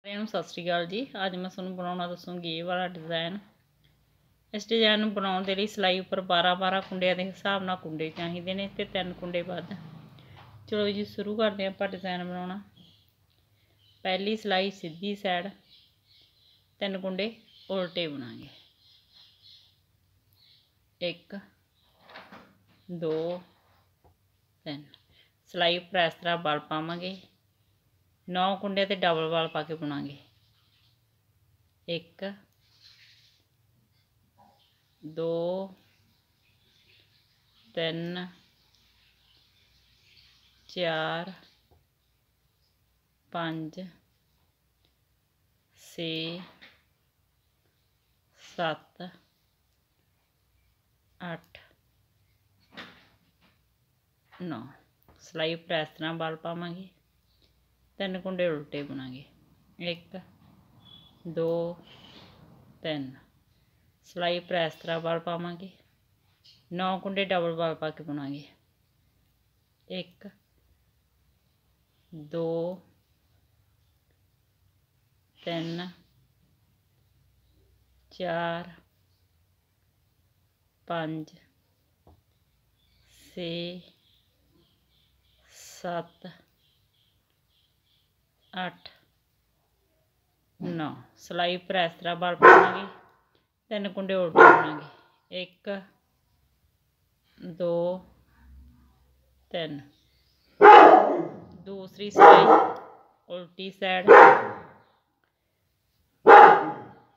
सत श्री अकाल जी। अज मैं तुहानूं बनाउणा दसूँगी ये वाला डिज़ाइन। इस डिज़ाइन नूं बनाउण दे लई सिलाई उपर 12 कुंडिਆਂ के हिसाब नाल कुंडे चाहीदे ने ते 3 कुंडे वध। चलो जी शुरू करते हैं आपां डिज़ाइन बनाउणा। पहली सिलाई सीधी साइड 3 कुंडे उल्टे बनांगे। 1 2 3 सिलाई उपर इस तरह बल पावांगे। 9 कुंडे ते डबल बल पा के बुनांगे। 1 2 3 4 5 6 7 8 9 सिलाई उपर इस तरह बल पावांगे। 3 कुंडे उल्टे बुनांगे। 1 2 3 सिलाई उपर इस तरह बल पावांगे। 9 कुंडे डबल बल पा के बुनांगे। 1 2 3 4 5 6 7 8 9 सिलाई उपर इस तरह बल पावांगे। 3 कुंडे उल्टे बुनांगे। 1 2 3 दूसरी सिलाई उल्टी साइड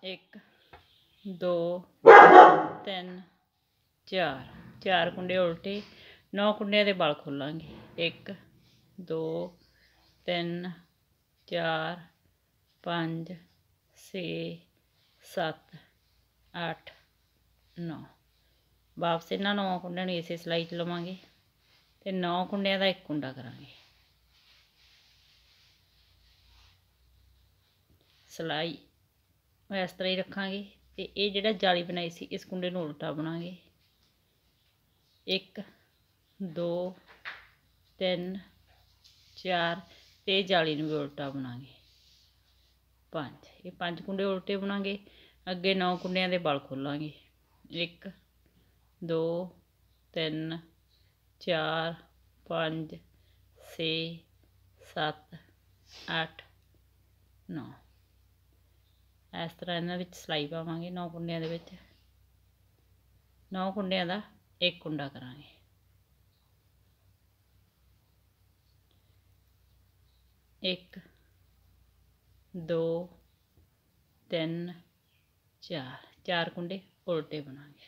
1 2 3 4 कुंडे उल्टे। 9 कुंडिਆਂ ਦੇ बल खोलांगे। 1 2 3 4 5 6 7 8 9 वापस इन्हां 9 कुंडिਆਂ ਨੂੰ इसे सिलाई च लवांगे ते 9 कुंडिਆਂ ਦਾ एक कुंडा करांगे। सिलाई इस तरह ही रखांगे ते ये जिहड़ा जाली बनाई सी इस कुंडे नूं उल्टा बुनांगे। 1 2 3 4 ते जाली नूं भी उल्टा बुनांगे। 5 ये 5 कुंडे उल्टे बुनांगे। अगे 9 कुंडिਆਂ ਦੇ बल खोलांगे। 1 2 3 4 5 6 7 8 9 इस तरह इन्हां विच सिलाई पावांगे। 9 कुंडिਆਂ ਦੇ ਵਿੱਚ 9 कुंडिਆਂ ਦਾ एक कुंडा करांगे। एक 2 3 4 कुंडे उल्टे बनांगे।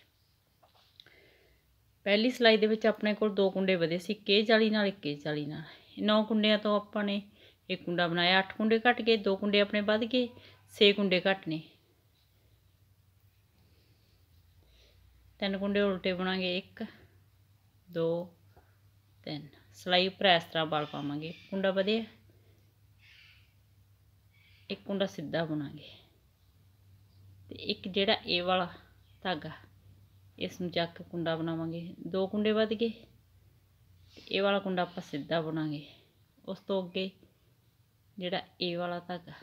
पहली सिलाई दे विच अपने कोल 2 कुंडे वधे सी इक्के जाली नाल इक्के जाली नाल। 9 कुंडिਆਂ तो ਆਪਾਂ ने एक कुंडा बनाया। 8 कुंडे घट गए। 2 कुंडे अपने वध गए। 6 कुंडे घट ने। 3 कुंडे उल्टे बुनांगे। 1 2 3 सिलाई उपर इस तरह बल पावांगे। कुंडा वधे एक कुंडा सीधा बुनांगे ते एक जिहड़ा ए वाला धागा इसनूं चक के कुंडा बनावांगे। 2 कुंडे वध गए। ए वाला कुंडा आपां सीधा बुनांगे। उस तो अगे जिहड़ा ए वाला धागा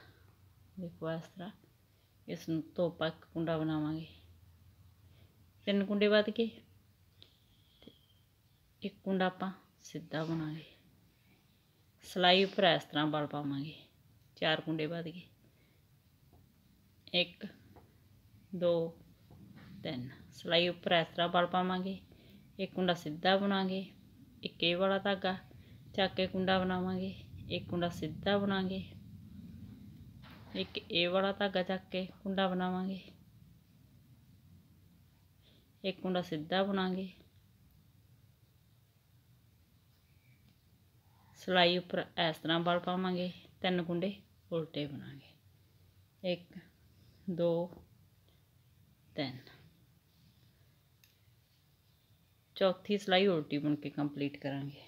देखो इस तरह इसनूं धोपा एक कुंडा बनावांगे। 3 कुंडे वध गए। एक कुंडा आपां सीधा बुनांगे। सिलाई उपर इस तरह बल पावांगे। 4 कुंडे वध गए। 1 2 3 सिलाई उपर इस तरह बल पावांगे। एक कुंडा सीधा बुनांगे। एक ये वाला धागा चक के कुंडा बनावांगे। एक कुंडा सीधा बुनांगे। एक ये वाला धागा चक के कुंडा बनावांगे। एक कुंडा सीधा बुनांगे। सिलाई उपर इस तरह बल पावांगे। 3 कुंडे उल्टे बुनांगे। 1 2 3 चौथी सिलाई उल्टी बुन के कंप्लीट करांगे।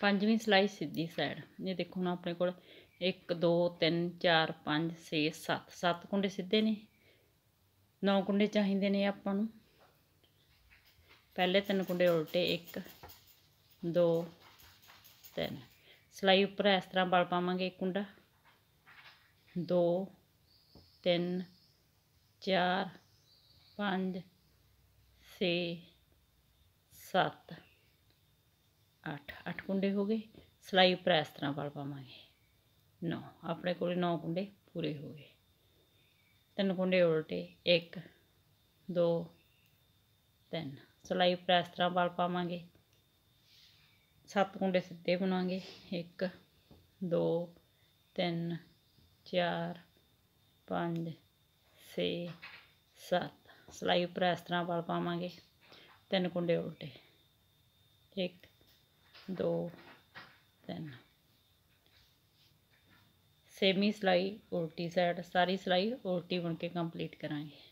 ਪੰਜਵੀਂ ਸਿਲਾਈ ਸਿੱਧੀ ਸਾਈਡ। ਇਹ ਦੇਖੋ ਹੁਣ ਆਪਣੇ ਕੋਲ 1 2 3 4 5 6 7 7 ਕੁੰਡੇ ਸਿੱਧੇ ਨੇ, 9 ਕੁੰਡੇ ਚਾਹੀਦੇ ਨੇ ਆਪਾਂ ਨੂੰ। ਪਹਿਲੇ 3 ਕੁੰਡੇ ਉਲਟੇ, 1 2 3। ਸਿਲਾਈ ਉੱਪਰ ਇਸ ਤਰ੍ਹਾਂ ਵਲ ਪਾਵਾਂਗੇ, 1 ਕੁੰਡਾ 2 3 4 5 6 7 8 8 ਕੁੰਡੇ ਹੋ ਗਏ। ਸਿਲਾਈ ਉੱਪਰ ਇਸ ਤਰ੍ਹਾਂ ਵਲ ਪਾਵਾਂਗੇ, 9। ਆਪਣੇ ਕੋਲ 9 ਕੁੰਡੇ ਪੂਰੇ ਹੋ ਗਏ। 3 ਕੁੰਡੇ ਉਲਟੇ, 1 2 3। ਸਿਲਾਈ ਉੱਪਰ ਇਸ ਤਰ੍ਹਾਂ ਵਲ ਪਾਵਾਂਗੇ, 7 ਕੁੰਡੇ ਸਿੱਧੇ ਬਣਾਵਾਂਗੇ, 1 2 3 4 5 6 7। ਸਿਲਾਈ ਉੱਪਰ ਇਸ ਤਰ੍ਹਾਂ ਵਲ ਪਾਵਾਂਗੇ, 3 ਕੁੰਡੇ ਉਲਟੇ, 1 2 3। ਸੇਮੀ ਸਿਲਾਈ ਉਲਟੀ ਸਾਈਡ, ਸਾਰੀ ਸਿਲਾਈ ਉਲਟੀ ਬੁਣ ਕੇ ਕੰਪਲੀਟ ਕਰਾਂਗੇ।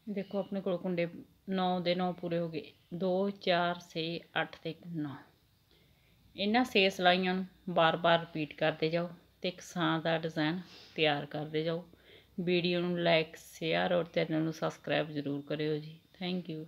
देखो अपने को कुंडे 9 ਦੇ 9 पूरे हो गए। 2 4 6 8 ਤੇ 9। ਇਹਨਾਂ 6 ਸਿਲਾਈਆਂ ਨੂੰ ਬਾਰ-ਬਾਰ ਰਿਪੀਟ ਕਰਦੇ ਜਾਓ ਤੇ ਇੱਕ ਸਾਂ ਦਾ ਡਿਜ਼ਾਈਨ ਤਿਆਰ ਕਰਦੇ ਜਾਓ। ਵੀਡੀਓ ਨੂੰ ਲਾਈਕ, ਸ਼ੇਅਰ ਔਰ ਚੈਨਲ ਨੂੰ ਸਬਸਕ੍ਰਾਈਬ ਜ਼ਰੂਰ ਕਰਿਓ ਜੀ। Thank you.